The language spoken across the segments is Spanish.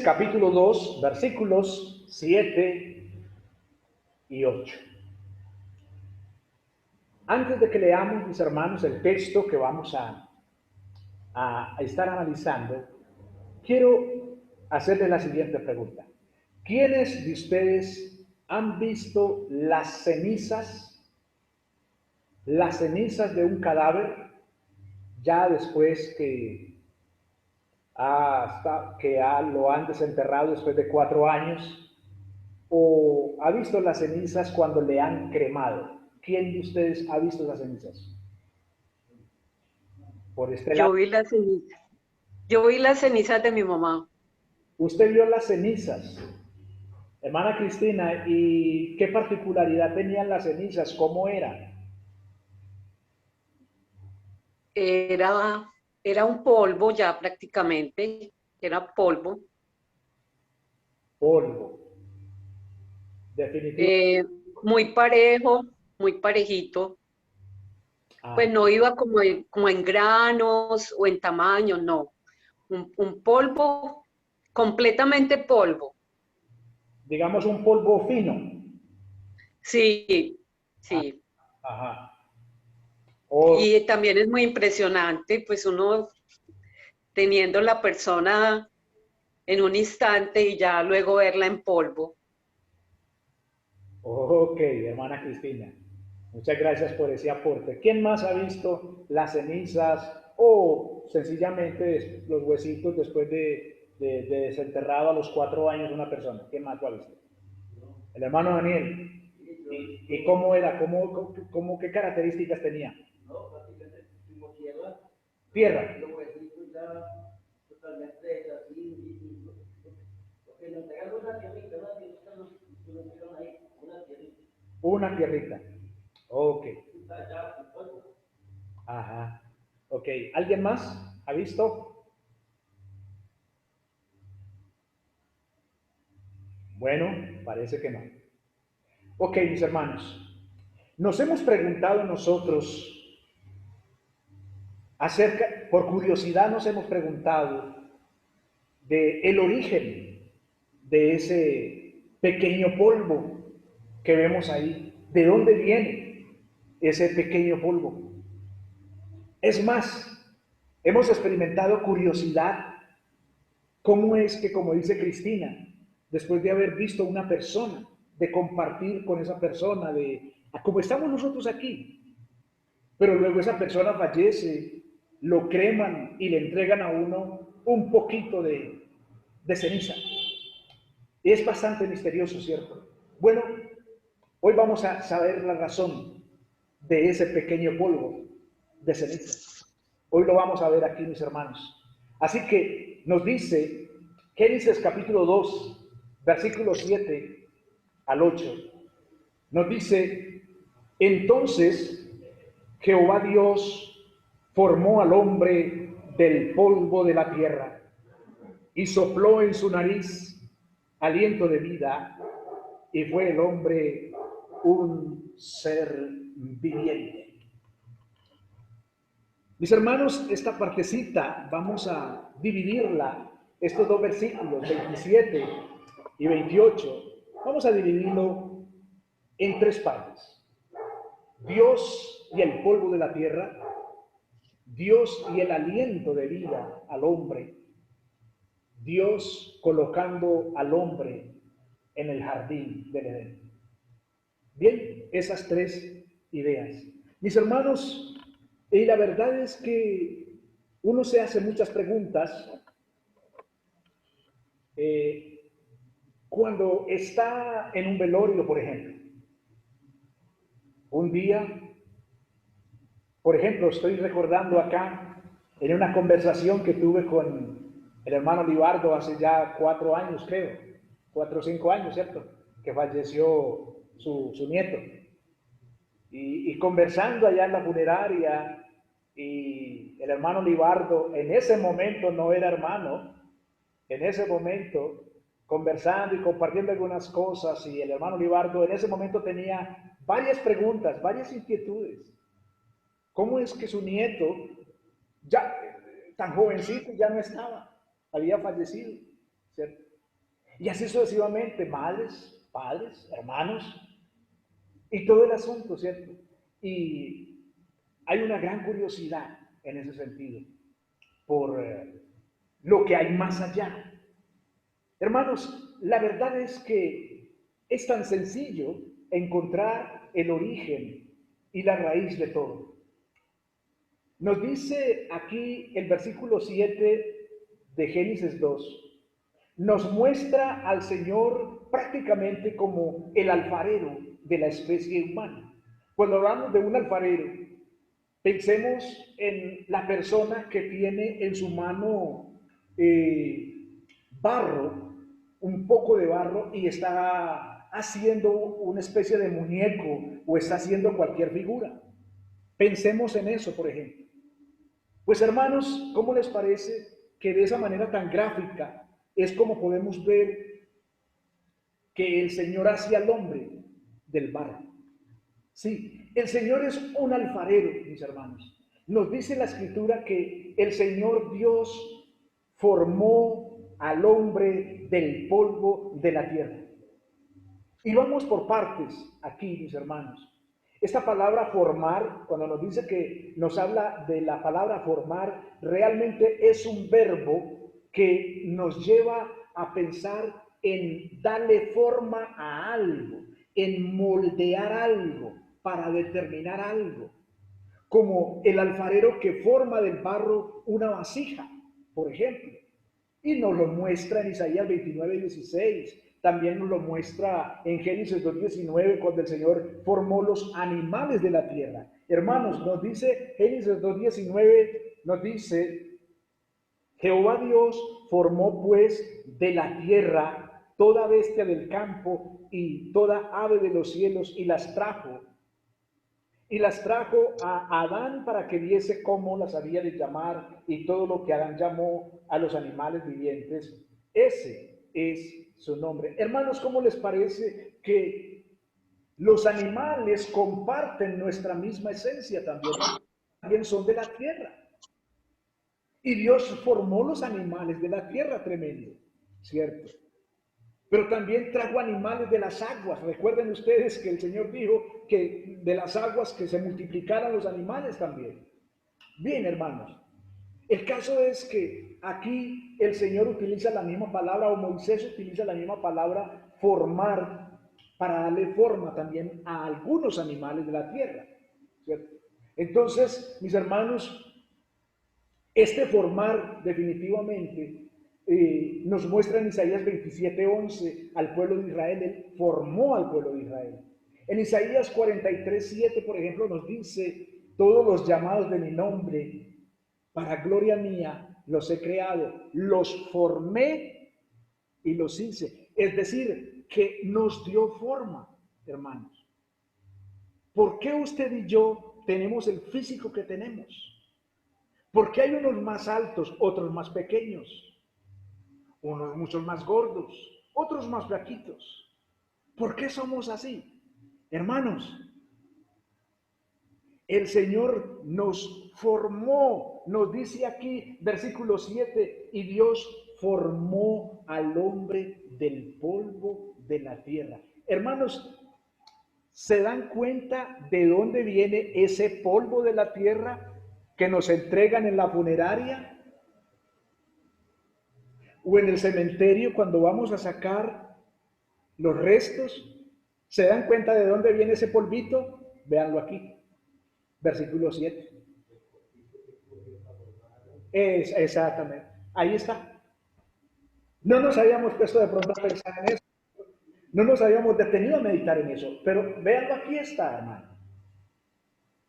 capítulo 2, versículos 7 y 8. Antes de que leamos, mis hermanos, el texto que vamos a estar analizando, quiero hacerle la siguiente pregunta. ¿Quiénes de ustedes han visto las cenizas de un cadáver ya después lo han desenterrado después de 4 años? ¿O ha visto las cenizas cuando le han cremado? ¿Quién de ustedes ha visto las cenizas? Por este lado. Yo vi las cenizas. Yo vi las cenizas de mi mamá. Usted vio las cenizas, hermana Cristina, ¿y qué particularidad tenían las cenizas? ¿Cómo era? Era, era un polvo ya prácticamente. Era polvo. Polvo. Definitivamente. eh, Muy parejo, muy parejito. Pues Ah, no iba como en granos o en tamaño, no. Un polvo, completamente polvo. digamos un polvo fino. Sí, Ah, sí. ajá. O, Y también es muy impresionante, pues uno teniendo la persona en un instante y ya luego verla en polvo. ok, hermana Cristina. Muchas gracias por ese aporte. ¿Quién más ha visto las cenizas o sencillamente los huesitos después de desenterrado a los 4 años de una persona? ¿Quién más lo ha visto? El hermano Daniel. ¿Y cómo era? ¿Qué características tenía? No, prácticamente fuimos tierra. Tierra. Los huesitos ya totalmente así. Porque nos pegaron una tierrita, una tierrita, nos pusieron ahí, una tierrita. Una tierrita. Ok. Está ya con polvo. Ajá. Ok. ¿Alguien más ha visto? Bueno, parece que no. Ok, mis hermanos. Nos hemos preguntado nosotros por curiosidad nos hemos preguntado de el origen de ese pequeño polvo que vemos ahí. ¿De dónde viene ese pequeño polvo? Es más, hemos experimentado curiosidad. ¿Cómo es que, como dice Cristina, después de haber visto una persona, de compartir con esa persona, como estamos nosotros aquí, pero luego esa persona fallece, lo creman y le entregan a uno un poquito de ceniza? Es bastante misterioso, ¿cierto? Bueno, hoy vamos a saber la razón de ese pequeño polvo de ceniza. Hoy lo vamos a ver aquí, mis hermanos. Así que nos dice Génesis capítulo 2, versículos 7 al 8. Nos dice, entonces Jehová Dios formó al hombre del polvo de la tierra y sopló en su nariz aliento de vida, y fue el hombre un ser viviente. Mis hermanos, esta partecita vamos a dividirla, estos dos versículos, 27 y 28, vamos a dividirlo en 3 partes. Dios y el polvo de la tierra, Dios y el aliento de vida al hombre, Dios colocando al hombre en el jardín del Edén. Bien, esas 3 ideas. Mis hermanos, y la verdad es que uno se hace muchas preguntas cuando está en un velorio, por ejemplo. Un día, por ejemplo, estoy recordando acá en una conversación que tuve con el hermano Libardo hace ya 4 años, creo, 4 o 5 años, ¿cierto? Que falleció su nieto. Y conversando allá en la funeraria, y el hermano Libardo en ese momento no era hermano, en ese momento conversando y compartiendo algunas cosas, y el hermano Libardo en ese momento tenía varias preguntas, varias inquietudes. ¿Cómo es que su nieto, ya tan jovencito, ya no estaba, había fallecido, ¿cierto? Y así sucesivamente, madres, padres, hermanos, y todo el asunto, ¿cierto? Y hay una gran curiosidad en ese sentido por lo que hay más allá. Hermanos, la verdad es que es tan sencillo encontrar el origen y la raíz de todo. Nos dice aquí el versículo 7 de Génesis 2, nos muestra al Señor prácticamente como el alfarero de la especie humana. Cuando hablamos de un alfarero, pensemos en la persona que tiene en su mano barro, un poco de barro, y está haciendo una especie de muñeco o está haciendo cualquier figura. Pensemos en eso, por ejemplo. Pues hermanos, ¿cómo les parece que de esa manera tan gráfica es como podemos ver que el Señor hacía al hombre del barro? Sí, el Señor es un alfarero, mis hermanos. Nos dice la Escritura que el Señor Dios formó al hombre del polvo de la tierra. Y vamos por partes aquí, mis hermanos. Esta palabra formar, cuando nos dice que nos habla de la palabra formar, realmente es un verbo que nos lleva a pensar en darle forma a algo, en moldear algo para determinar algo, como el alfarero que forma del barro una vasija, por ejemplo. Y nos lo muestra en Isaías 29:16. También nos lo muestra en Génesis 2:19, cuando el Señor formó los animales de la tierra. Hermanos, nos dice Génesis 2:19, nos dice, Jehová Dios formó pues de la tierra toda bestia del campo y toda ave de los cielos y las trajo. Y las trajo a Adán para que viese cómo las había de llamar, y todo lo que Adán llamó a los animales vivientes, ese es su nombre. Hermanos, ¿cómo les parece que los animales comparten nuestra misma esencia también? También son de la tierra. Y Dios formó los animales de la tierra, tremendo, ¿cierto? Pero también trajo animales de las aguas. Recuerden ustedes que el Señor dijo que de las aguas que se multiplicaran los animales también. Bien, hermanos. El caso es que aquí el Señor utiliza la misma palabra, o Moisés utiliza la misma palabra, formar, para darle forma también a algunos animales de la tierra, ¿cierto? Entonces, mis hermanos, este formar definitivamente nos muestra en Isaías 27:11 al pueblo de Israel. Él formó al pueblo de Israel. En Isaías 43:7, por ejemplo, nos dice, todos los llamados de mi nombre, para gloria mía, los he creado, los formé y los hice. Es decir, que nos dio forma, hermanos. ¿Por qué usted y yo tenemos el físico que tenemos? Porque hay unos más altos, otros más pequeños, unos muchos más gordos, otros más flaquitos. ¿Por qué somos así? Hermanos, el Señor nos formó, nos dice aquí, versículo 7, y Dios formó al hombre del polvo de la tierra. Hermanos, ¿se dan cuenta de dónde viene ese polvo de la tierra que nos entregan en la funeraria o en el cementerio cuando vamos a sacar los restos? ¿Se dan cuenta de dónde viene ese polvito? Véanlo aquí, versículo 7. Exactamente, ahí está. No nos habíamos puesto de pronto a pensar en eso, no nos habíamos detenido a meditar en eso, pero véanlo, aquí está, hermano.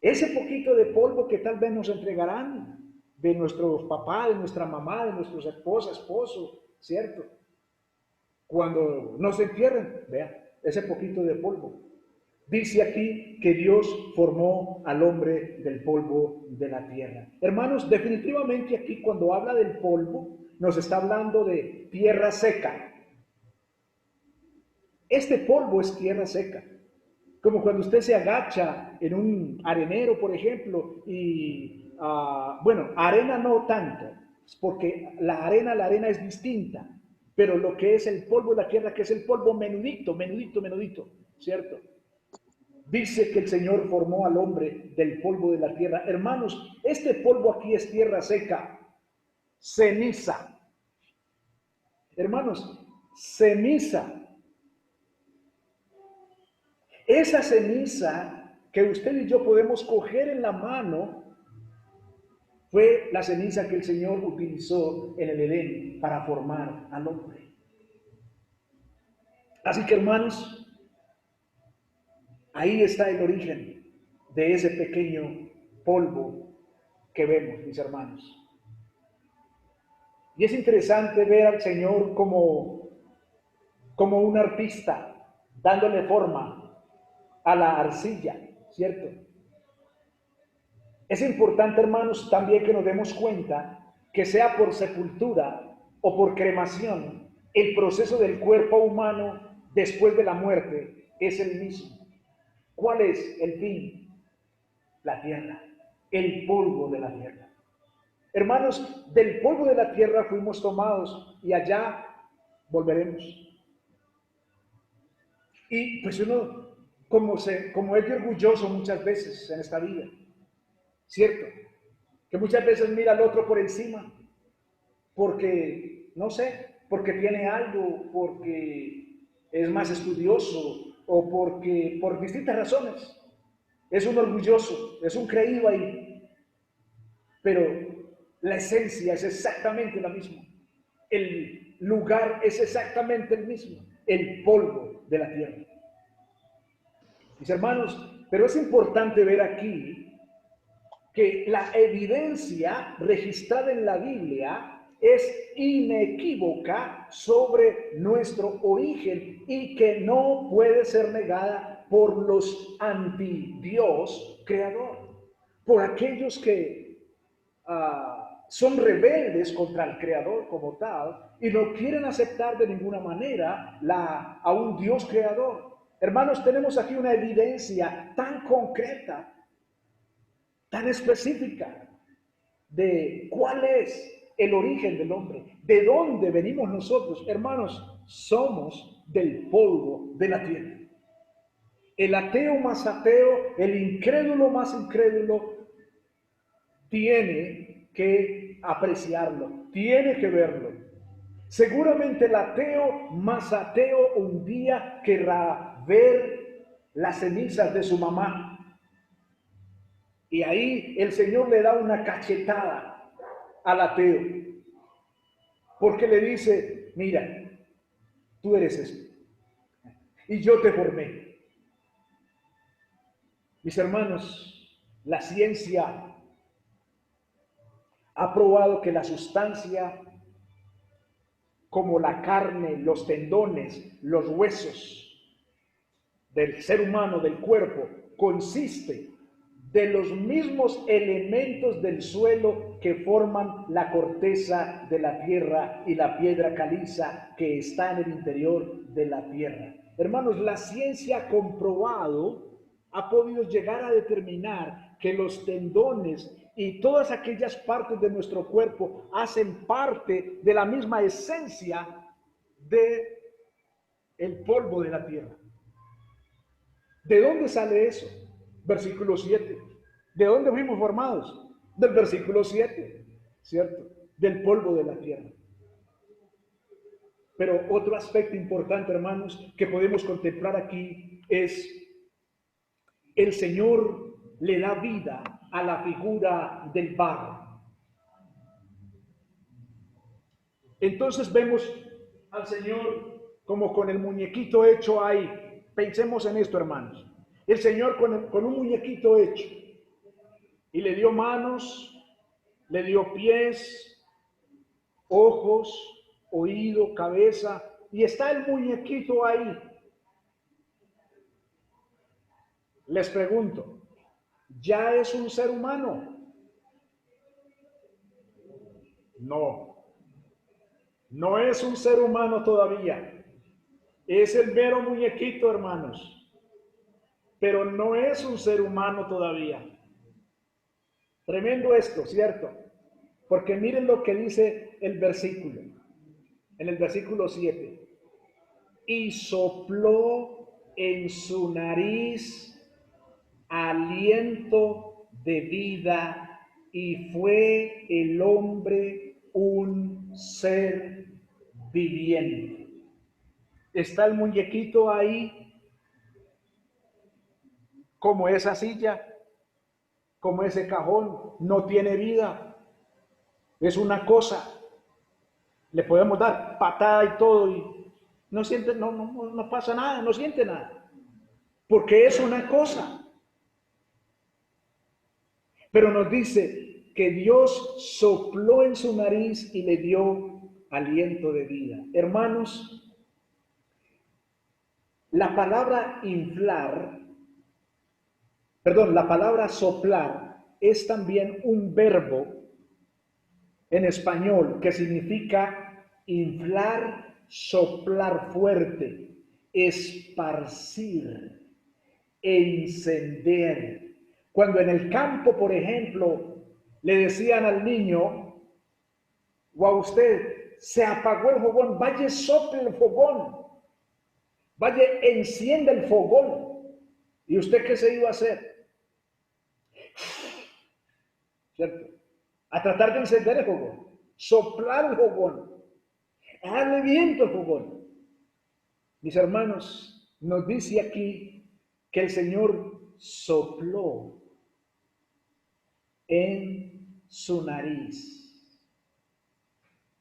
Ese poquito de polvo que tal vez nos entregarán de nuestros papás, de nuestra mamá, de nuestros esposas, esposos, ¿cierto? Cuando nos entierren, vean, ese poquito de polvo. Dice aquí que Dios formó al hombre del polvo de la tierra. Hermanos, definitivamente aquí cuando habla del polvo, nos está hablando de tierra seca. Este polvo es tierra seca. Como cuando usted se agacha en un arenero, por ejemplo, y, bueno, arena no tanto, porque la arena es distinta. pero lo que es el polvo de la tierra, que es el polvo menudito, menudito, menudito, ¿cierto? Dice que el Señor formó al hombre del polvo de la tierra. Hermanos, este polvo aquí es tierra seca, ceniza. Hermanos, ceniza. Esa ceniza que usted y yo podemos coger en la mano fue la ceniza que el Señor utilizó en el Edén para formar al hombre. Así que, hermanos, ahí está el origen de ese pequeño polvo que vemos, mis hermanos. Y es interesante ver al Señor como un artista, dándole forma a la arcilla, ¿cierto? Es importante, hermanos, también que nos demos cuenta que sea por sepultura o por cremación, el proceso del cuerpo humano después de la muerte es el mismo. ¿Cuál es el fin? La tierra, el polvo de la tierra. Hermanos, del polvo de la tierra fuimos tomados y allá volveremos. Y pues uno, como es de orgulloso muchas veces en esta vida, ¿cierto? Que muchas veces mira al otro por encima, porque, no sé, porque tiene algo, porque es más estudioso o porque, por distintas razones, es un orgulloso, es un creído ahí. Pero la esencia es exactamente la misma. El lugar es exactamente el mismo, el polvo de la tierra. Mis hermanos, pero es importante ver aquí que la evidencia registrada en la Biblia es inequívoca sobre nuestro origen y que no puede ser negada por los anti-Dios creador, por aquellos que son rebeldes contra el creador como tal y no quieren aceptar de ninguna manera a un Dios creador. Hermanos, tenemos aquí una evidencia tan concreta, tan específica de cuál es el origen del hombre, de dónde venimos nosotros. Hermanos, somos del polvo de la tierra. El ateo más ateo, el incrédulo más incrédulo, tiene que apreciarlo, tiene que verlo. Seguramente el ateo más ateo un día querrá ver las cenizas de su mamá. Y ahí el Señor le da una cachetada al ateo, porque le dice, mira, tú eres esto, y yo te formé. Mis hermanos, la ciencia ha probado que la sustancia, como la carne, los tendones, los huesos del ser humano, del cuerpo, consiste de los mismos elementos del suelo que forman la corteza de la tierra y la piedra caliza que está en el interior de la tierra. Hermanos, la ciencia ha comprobado, ha podido llegar a determinar que los tendones y todas aquellas partes de nuestro cuerpo hacen parte de la misma esencia de el polvo de la tierra. ¿De dónde sale eso? Versículo 7. ¿De dónde fuimos formados? Del versículo 7, ¿cierto? Del polvo de la tierra. Pero otro aspecto importante, hermanos, que podemos contemplar aquí es el Señor le da vida a la figura del barro. Entonces vemos al Señor como con el muñequito hecho ahí. Pensemos en esto, hermanos. El Señor con un muñequito hecho. Y le dio manos, le dio pies, ojos, oído, cabeza. Y está el muñequito ahí. Les pregunto, ¿ya es un ser humano? No, no es un ser humano todavía. Es el mero muñequito, hermanos. Pero no es un ser humano todavía. Tremendo esto, ¿cierto? Porque miren lo que dice el versículo. en el versículo 7. Y sopló en su nariz aliento de vida, y fue el hombre un ser viviente. Está el muñequito ahí, como esa silla, como ese cajón, no tiene vida, es una cosa. Le podemos dar patada y todo y no siente, no pasa nada, no siente nada, porque es una cosa. Pero nos dice que Dios sopló en su nariz y le dio aliento de vida. Hermanos, la palabra inflar, la palabra soplar es también un verbo en español que significa inflar, soplar fuerte, esparcir, encender. Cuando en el campo, por ejemplo, le decían al niño o a usted, se apagó el fogón, vaya sople el fogón, vaya encienda el fogón. ¿Y usted qué se iba a hacer? ¿Cierto? A tratar de encender el fogón, soplar el fogón, darle viento al fogón. Mis hermanos, nos dice aquí que el Señor sopló en su nariz.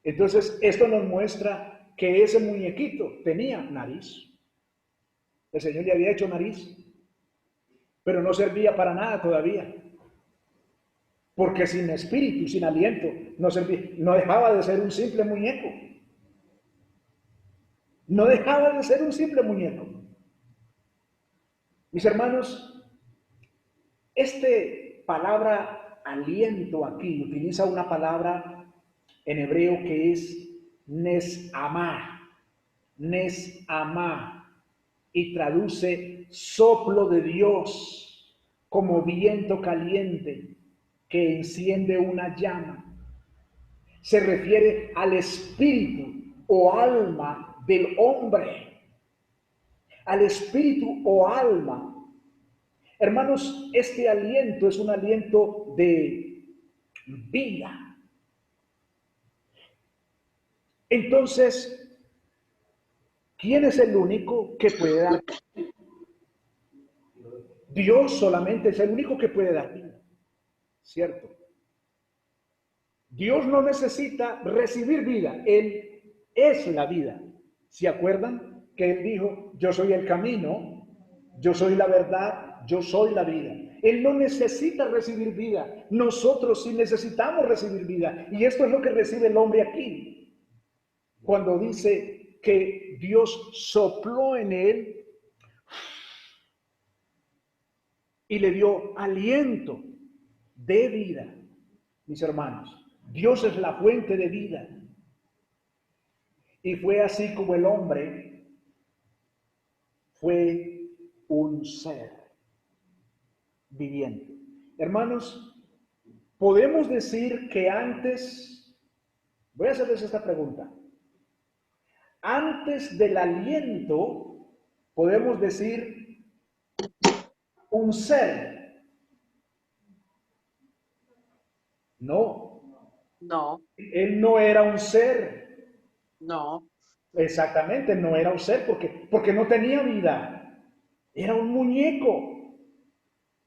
Entonces, esto nos muestra que ese muñequito tenía nariz. El Señor le había hecho nariz, pero no servía para nada todavía. Porque sin espíritu, sin aliento, no servía, no dejaba de ser un simple muñeco. No dejaba de ser un simple muñeco. Mis hermanos, este palabra aliento aquí utiliza una palabra en hebreo que es nesamá, y traduce soplo de Dios, como viento caliente que enciende una llama. Se refiere al espíritu o alma del hombre, al espíritu o alma. Hermanos, este aliento es un aliento de vida. Entonces, ¿quién es el único que puede dar? Dios solamente es el único que puede dar vida, ¿cierto? Dios no necesita recibir vida, Él es la vida. ¿Se acuerdan que Él dijo, yo soy el camino, yo soy la verdad, yo soy la vida? Él no necesita recibir vida, nosotros sí necesitamos recibir vida. Y esto es lo que recibe el hombre aquí, cuando dice que Dios sopló en él y le dio aliento de vida. Mis hermanos, Dios es la fuente de vida. Y fue así como el hombre fue un ser viviente. Hermanos, podemos decir que antes, voy a hacerles esta pregunta, antes del aliento, podemos decir un ser. No. No, Él no era un ser. no. Exactamente, no era un ser porque no tenía vida. Era un muñeco.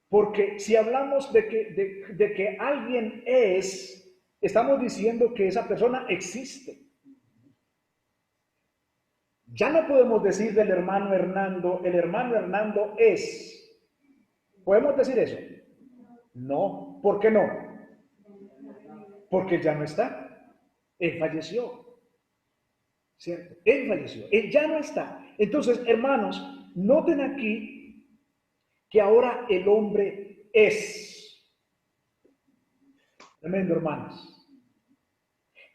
Porque si hablamos de que alguien es, estamos diciendo que esa persona existe. Ya no podemos decir del hermano Hernando, el hermano Hernando es. ¿Podemos decir eso? No. ¿Por qué no? Porque ya no está. Él falleció. ¿Cierto? Él falleció. Él ya no está. Entonces, hermanos, noten aquí que ahora el hombre es. Tremendo, hermanos.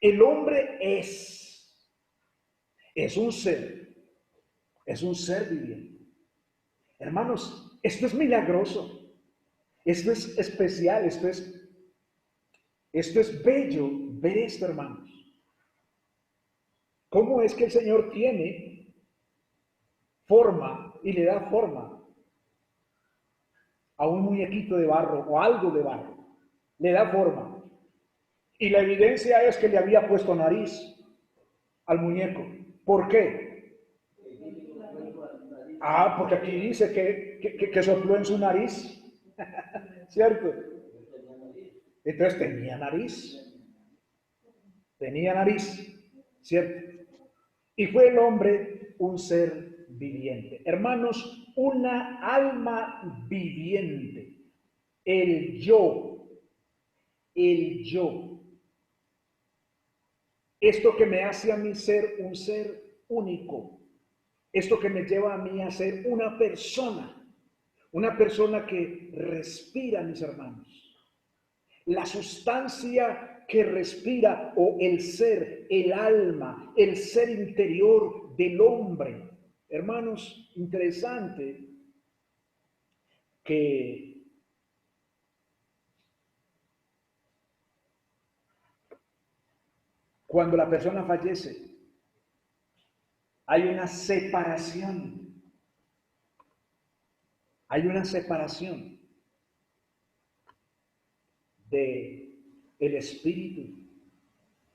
El hombre es un ser viviente. Hermanos, esto es milagroso, esto es especial, esto es bello ver esto, hermanos. ¿Cómo es que el Señor tiene forma y le da forma a un muñequito de barro o algo de barro? Le da forma. Y la evidencia es que le había puesto nariz al muñeco. ¿Por qué? Porque aquí dice que sopló en su nariz. ¿Cierto? Entonces tenía nariz. Tenía nariz. ¿Cierto? Y fue el hombre un ser viviente. Hermanos, una alma viviente. El yo. El yo. Esto que me hace a mí ser un ser único. Esto que me lleva a mí a ser una persona que respira, mis hermanos. La sustancia que respira o el ser, el alma, el ser interior del hombre. Hermanos, interesante que cuando la persona fallece, hay una separación. Hay una separación de el espíritu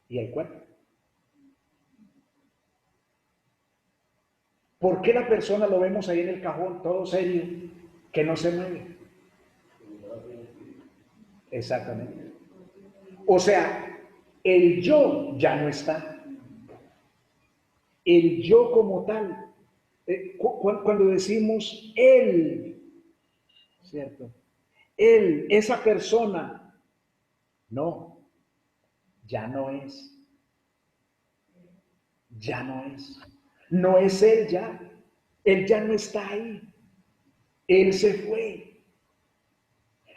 y el cuerpo. ¿Por qué la persona lo vemos ahí en el cajón, todo serio, que no se mueve? Exactamente. O sea, el yo ya no está. El yo como tal. Cuando decimos él, ¿cierto? Él, esa persona, no, ya no es. Ya no es. No es él ya. Él ya no está ahí. Él se fue.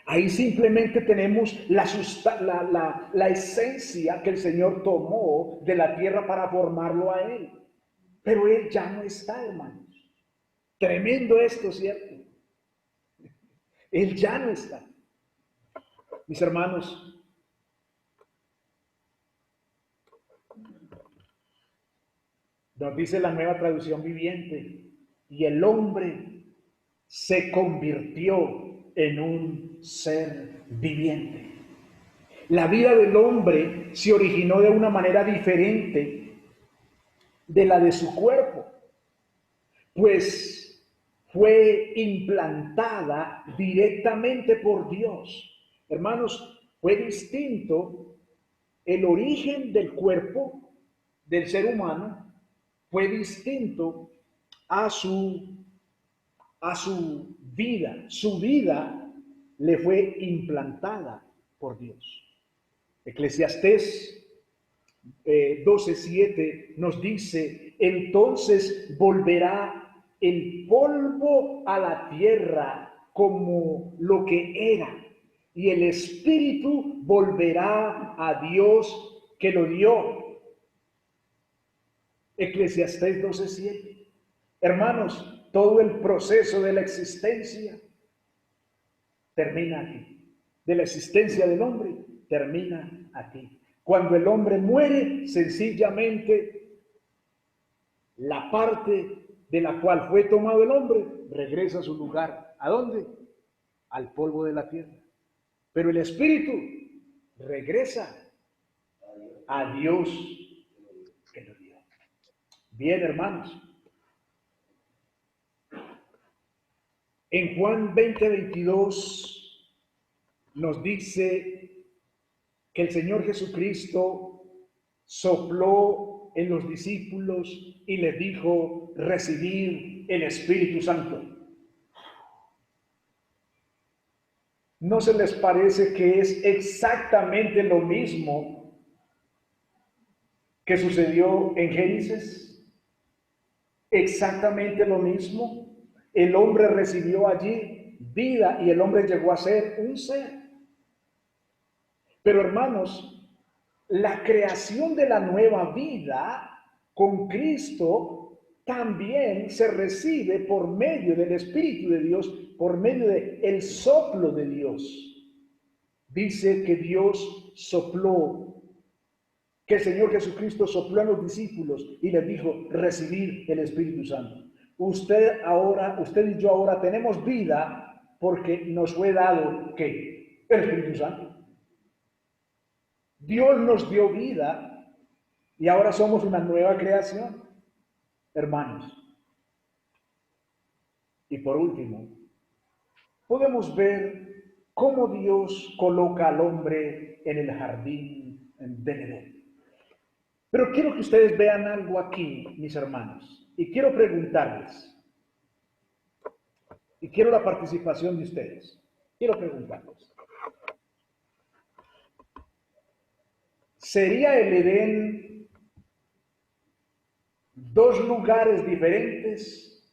Ahí simplemente tenemos la esencia que el Señor tomó de la tierra para formarlo a él. Pero él ya no está, hermanos. Tremendo esto, ¿cierto? Él ya no está. Mis hermanos, nos dice la Nueva Traducción Viviente, y el hombre se convirtió en un ser viviente. La vida del hombre se originó de una manera diferente de la de su cuerpo, pues fue implantada directamente por Dios. Hermanos, fue distinto el origen del cuerpo del ser humano, fue distinto a su vida. Su vida le fue implantada por Dios. Eclesiastés 12:7 nos dice: entonces volverá el polvo a la tierra como lo que era, y el espíritu volverá a Dios que lo dio. Eclesiastés 12:7. Hermanos, todo el proceso de la existencia termina aquí. De la existencia del hombre termina aquí. Cuando el hombre muere, sencillamente la parte de la cual fue tomado el hombre regresa a su lugar. ¿A dónde? Al polvo de la tierra. Pero el espíritu regresa a Dios que lo dio. Bien, hermanos. En Juan 20:22 nos dice que el Señor Jesucristo sopló en los discípulos y les dijo: recibir el Espíritu Santo. ¿No se les parece que es exactamente lo mismo que sucedió en Génesis? Exactamente lo mismo. El hombre recibió allí vida y el hombre llegó a ser un ser. Pero hermanos, la creación de la nueva vida con Cristo también se recibe por medio del Espíritu de Dios, por medio del soplo de Dios. Dice que Dios sopló que el Señor Jesucristo sopló a los discípulos y les dijo, recibid el Espíritu Santo. Usted y yo ahora tenemos vida porque nos fue dado, ¿qué? El Espíritu Santo. Dios nos dio vida y ahora somos una nueva creación, hermanos. Y por último, podemos ver cómo Dios coloca al hombre en el jardín del Edén. Pero quiero que ustedes vean algo aquí, mis hermanos, y quiero preguntarles, y quiero la participación de ustedes. Quiero preguntarles, ¿sería el Edén dos lugares diferentes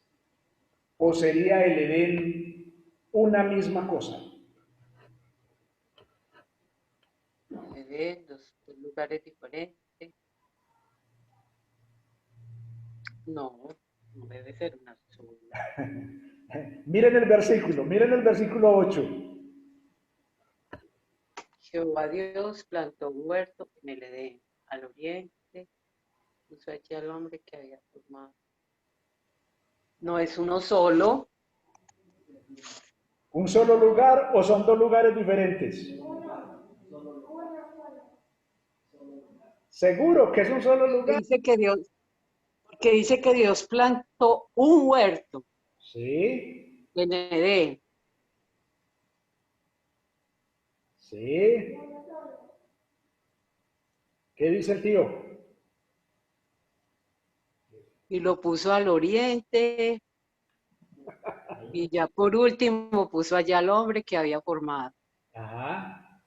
o sería el Edén una misma cosa? Edén, dos lugares diferentes. No, no debe ser una sola. Miren el versículo 8. Jehová Dios plantó un huerto en el Edén, al oriente, puso allí al hombre que había formado. No es uno solo. ¿Un solo lugar o son dos lugares diferentes? ¿Seguro que es un solo lugar? Porque dice que Dios plantó un huerto Sí, en Edén. sí. ¿Qué dice el tío? Y lo puso al oriente. Y ya por último puso allá al hombre que había formado. Ajá.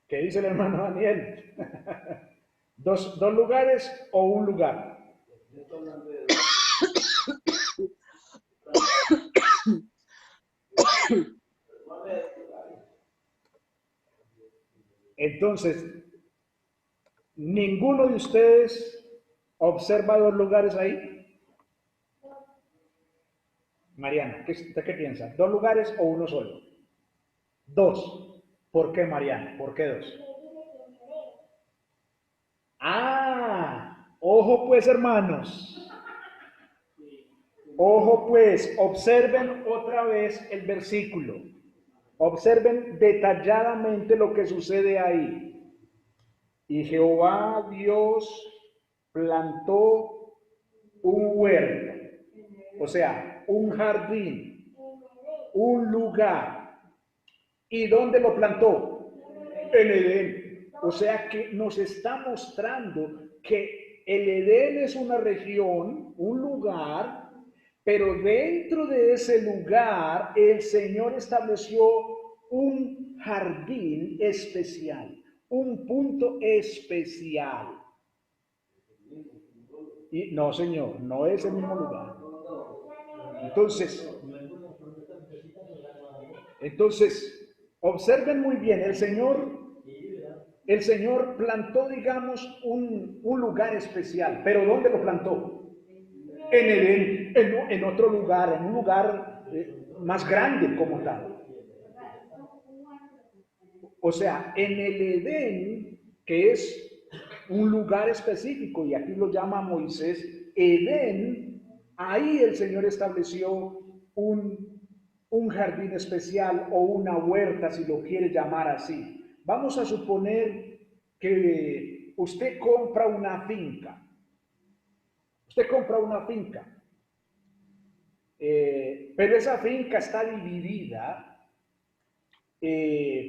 ¿Qué dice el hermano Daniel? ¿Dos lugares o un lugar? Entonces, ¿ninguno de ustedes observa dos lugares ahí? Mariana, ¿usted qué piensa? ¿Dos lugares o uno solo? Dos. ¿Por qué, Mariana? ¿Por qué dos? Ah, ojo pues, hermanos. Ojo pues, observen otra vez el versículo. Observen detalladamente lo que sucede ahí. Y Jehová Dios plantó un huerto, o sea, un jardín, un lugar. ¿Y dónde lo plantó? En Edén. O sea que nos está mostrando que el Edén es una región, un lugar, pero dentro de ese lugar el Señor estableció un jardín especial, un punto especial. Y no, Señor, no es el mismo lugar. Entonces, observen muy bien, el Señor plantó, digamos, un lugar especial, pero ¿dónde lo plantó? En Edén, en otro lugar, en un lugar más grande como tal. O sea, en el Edén, que es un lugar específico, y aquí lo llama Moisés, Edén, ahí el Señor estableció un jardín especial o una huerta, si lo quiere llamar así. Vamos a suponer que usted compra una finca. Pero esa finca está dividida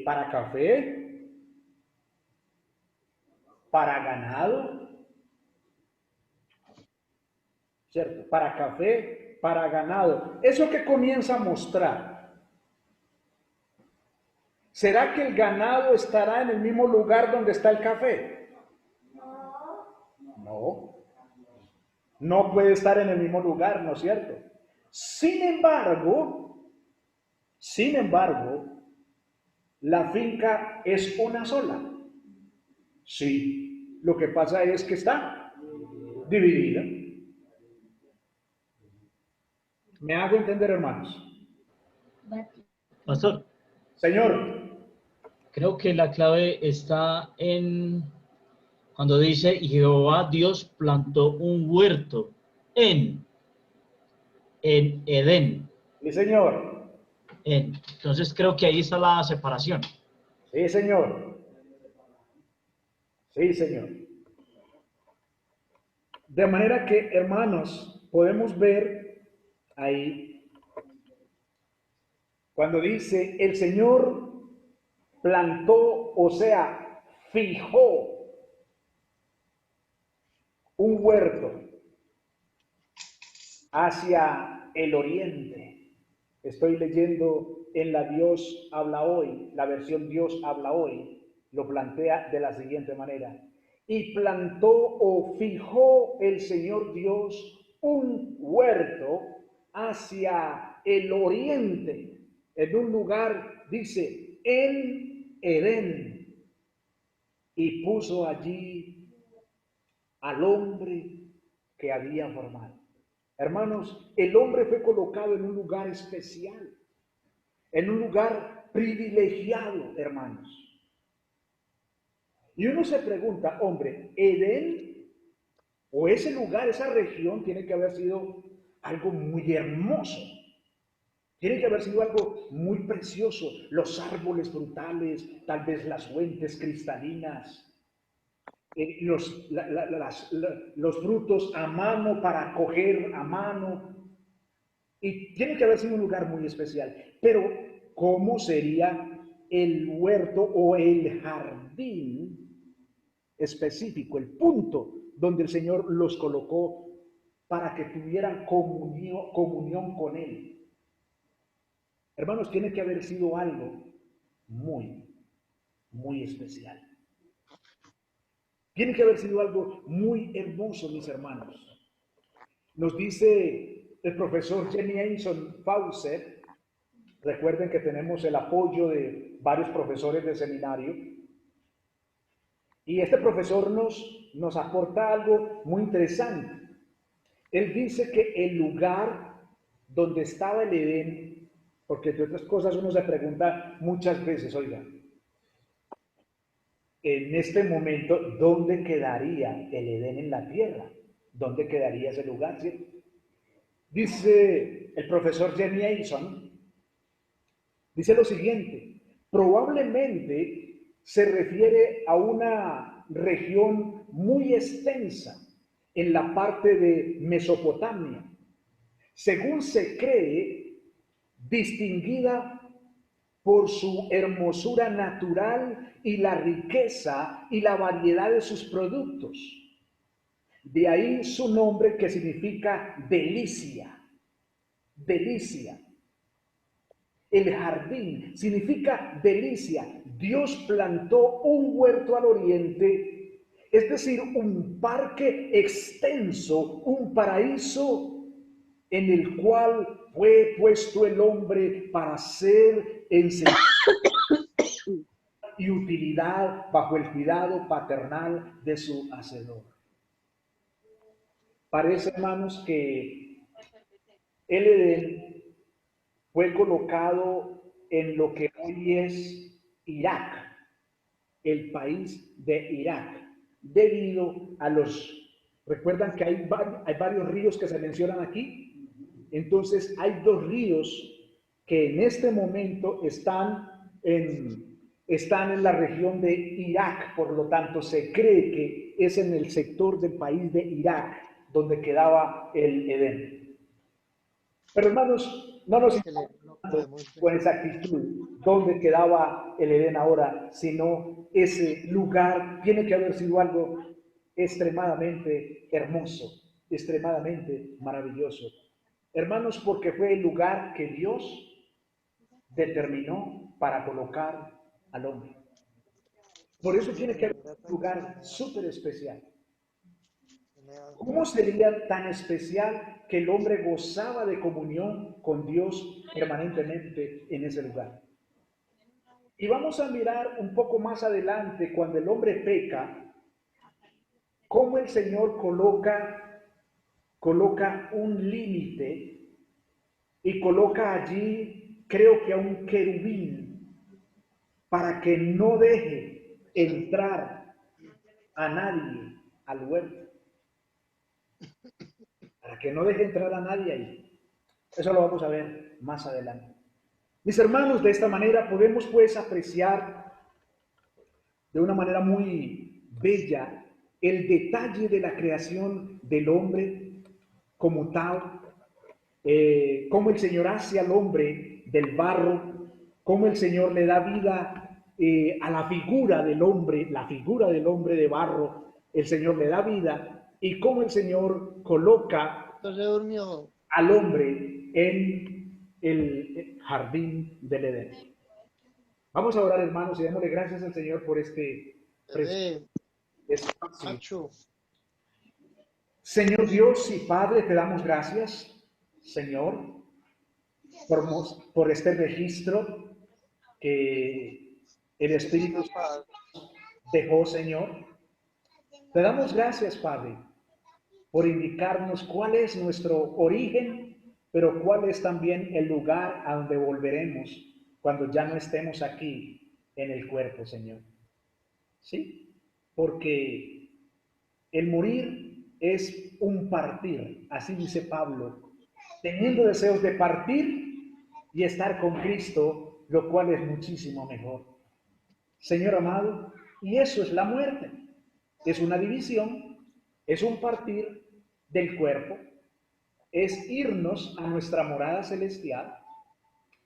para café, para ganado, ¿cierto? Para café, para ganado. ¿Eso que comienza a mostrar? ¿Será que el ganado estará en el mismo lugar donde está el café? No. No puede estar en el mismo lugar, ¿no es cierto? Sin embargo, la finca es una sola. Sí, lo que pasa es que está dividida. ¿Me hago entender, hermanos? Pastor, Señor, creo que la clave está en cuando dice, y Jehová Dios plantó un huerto en, en Edén. sí, señor, Entonces creo que ahí está la separación. sí, señor, sí, señor. De manera que, hermanos, podemos ver ahí, cuando dice, el Señor plantó, o sea, fijó un huerto hacia el oriente. Estoy leyendo en la Dios habla hoy, la versión Dios habla hoy, lo plantea de la siguiente manera. Y plantó o fijó el Señor Dios un huerto hacia el oriente, en un lugar, dice, en Edén, y puso allí al hombre que había formado. Hermanos, el hombre fue colocado en un lugar especial, en un lugar privilegiado, hermanos. Y uno se pregunta, hombre, Edén o ese lugar, esa región tiene que haber sido algo muy hermoso. Tiene que haber sido algo muy precioso. Los árboles frutales, tal vez las fuentes cristalinas, los frutos a mano para coger a mano. Y tiene que haber sido un lugar muy especial. Pero, ¿cómo sería el huerto o el jardín específico, el punto donde el Señor los colocó para que tuvieran comunión con Él? Hermanos, tiene que haber sido algo muy, muy especial. Tiene que haber sido algo muy hermoso, mis hermanos. Nos dice el profesor Jameson Fawcett. Recuerden que tenemos el apoyo de varios profesores de seminario. Y este profesor nos aporta algo muy interesante. Él dice que el lugar donde estaba el Edén, porque entre otras cosas uno se pregunta muchas veces, oiga, en este momento, ¿dónde quedaría el Edén en la tierra? ¿Dónde quedaría ese lugar? ¿Sí? Dice el profesor Jenny Aison, dice lo siguiente, probablemente se refiere a una región muy extensa en la parte de Mesopotamia, según se cree, distinguida por su hermosura natural y la riqueza y la variedad de sus productos. De ahí su nombre que significa delicia, delicia. El jardín significa delicia. Dios plantó un huerto al oriente, es decir, un parque extenso, un paraíso en el cual fue puesto el hombre para ser enseñado y utilidad bajo el cuidado paternal de su hacedor. Parece, hermanos, que el Edén fue colocado en lo que hoy es Irak, el país de Irak, debido a recuerdan que hay varios ríos que se mencionan aquí, entonces hay dos ríos que en este momento están en la región de Irak, por lo tanto se cree que es en el sector del país de Irak donde quedaba el Edén. Pero hermanos, no nos con exactitud dónde quedaba el Edén ahora, sino ese lugar tiene que haber sido algo extremadamente hermoso, extremadamente maravilloso. Hermanos, porque fue el lugar que Dios determinó para colocar al hombre. Por eso tiene que haber un lugar súper especial. ¿Cómo sería tan especial que el hombre gozaba de comunión con Dios permanentemente en ese lugar? Y vamos a mirar un poco más adelante, cuando el hombre peca, cómo el Señor coloca un límite y coloca allí creo que a un querubín para que no deje entrar a nadie al huerto. Para que no deje entrar a nadie ahí. Eso lo vamos a ver más adelante. Mis hermanos, de esta manera podemos pues apreciar de una manera muy bella el detalle de la creación del hombre como tal, cómo el Señor hace al hombre del barro, cómo el Señor le da vida a la figura del hombre de barro, el Señor le da vida, y cómo el Señor coloca Entonces durmió. al hombre en el jardín del Edén. Vamos a orar, hermanos, y démosle gracias al Señor por este Bebé, espacio. Pacho. Señor Dios y Padre, te damos gracias, Señor, por este registro que el Espíritu dejó, Señor. Te damos gracias, Padre, por indicarnos cuál es nuestro origen, pero cuál es también el lugar a donde volveremos cuando ya no estemos aquí en el cuerpo, Señor. ¿Sí? Porque el morir es un partir, así dice Pablo, teniendo deseos de partir y estar con Cristo, lo cual es muchísimo mejor. Señor amado, y eso es la muerte, es una división, es un partir del cuerpo, es irnos a nuestra morada celestial,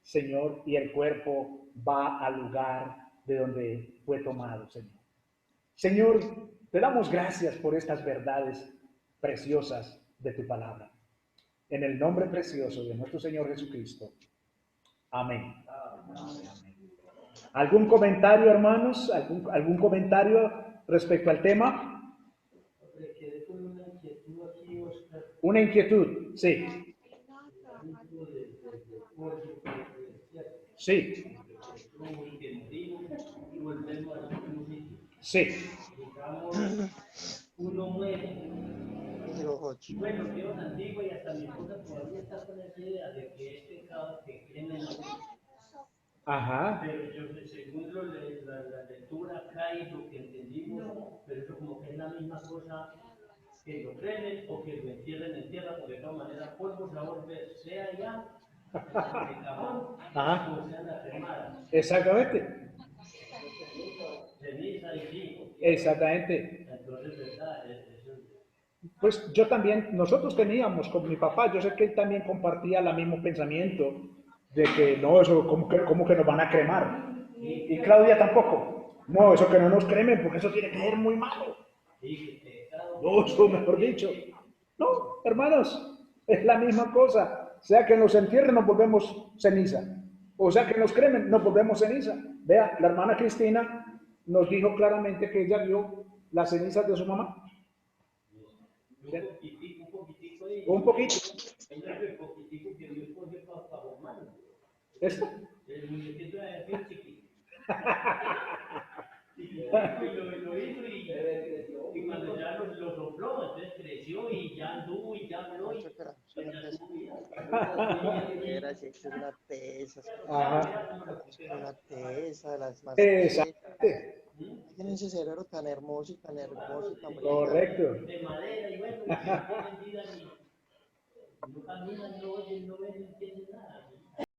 Señor, y el cuerpo va al lugar de donde fue tomado, Señor. Señor, te damos gracias por estas verdades preciosas de tu palabra. En el nombre precioso de nuestro Señor Jesucristo. Amén. ¿Algún comentario, hermanos? ¿Algún comentario respecto al tema? Quedé con una inquietud aquí, Oscar. Una inquietud, sí. Sí, sí. Digamos, uno muere. Digo, Jochi. Bueno, Dios antiguo y hasta mi esposa todavía está con esa idea de que es pecado que cremen. Ajá. Pero yo, según la lectura acá y lo que entendimos, pero eso como que es la misma cosa que lo cremen o que lo entierren en tierra, porque de todas maneras polvo se va a volver, sea ya de cajón Ajá. o sea la cremada. Exactamente. Ceniza y sí. Exactamente. Entonces, ¿verdad? Pues yo también, nosotros teníamos con mi papá, yo sé que él también compartía el mismo pensamiento de que no, eso, ¿cómo que nos van a cremar? Y Claudia tampoco. No, eso que no nos cremen, porque eso tiene que ser muy malo. No, eso mejor dicho. No, hermanos, es la misma cosa. Sea que nos entierren, nos volvemos ceniza. O sea que nos cremen, nos volvemos ceniza. Vea, la hermana Cristina nos dijo claramente que ella vio las cenizas de su mamá. Un poquito. El poquitico que Dios cogió para Romano. ¿Esto? El muñequito era bien chiquito. Y lo hizo y cuando ya lo sopló, entonces creció y ya anduvo y ya habló y ya subía. Era así, es una tesa. Ajá. Una tesa de las más. Exacto. Tienen ese cerebro tan hermoso y tan hermoso y tan bonito. Correcto. De madera y bueno, y no tienen vida ni no caminan, no oyen, no